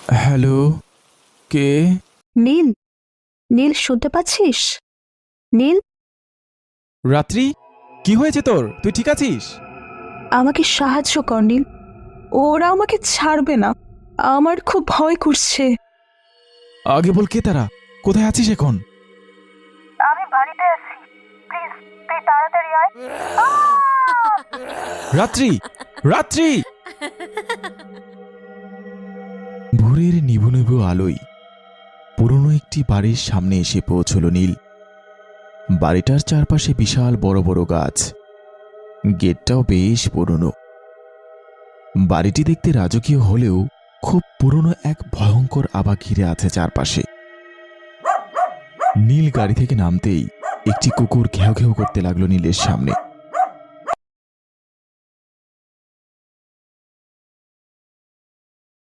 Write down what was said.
Hello, কে? নীল, নীল শুনতে পাচ্ছিস? নীল, রাত্রি, কি হয়েছে তোর? তুই ঠিক আছিস? আমাকে সাহায্য কর নীল। ওরা আমাকে ছাড়বে না, আমার খুব ভয় করছে। আগে বল, কে তারা? কোথায় আছিস এখন? আমি বাড়িতে আছি, প্লিজ তুই তাড়াতাড়ি আয়। রাত্রি, রাত্রি! ভোরের নিভু নিভু আলোয় পুরনো একটি বাড়ির সামনে এসে পৌঁছল নীল। বাড়িটার চারপাশে বিশাল বড় বড় গাছ, গেটটাও বেশ পুরনো। বাড়িটি দেখতে রাজকীয় হলেও খুব পুরনো এক ভয়ঙ্কর আভা ঘিরে আছে চারপাশে। নীল গাড়ি থেকে নামতেই একটি কুকুর ঘেউ ঘেউ করতে লাগলো নীলের সামনে।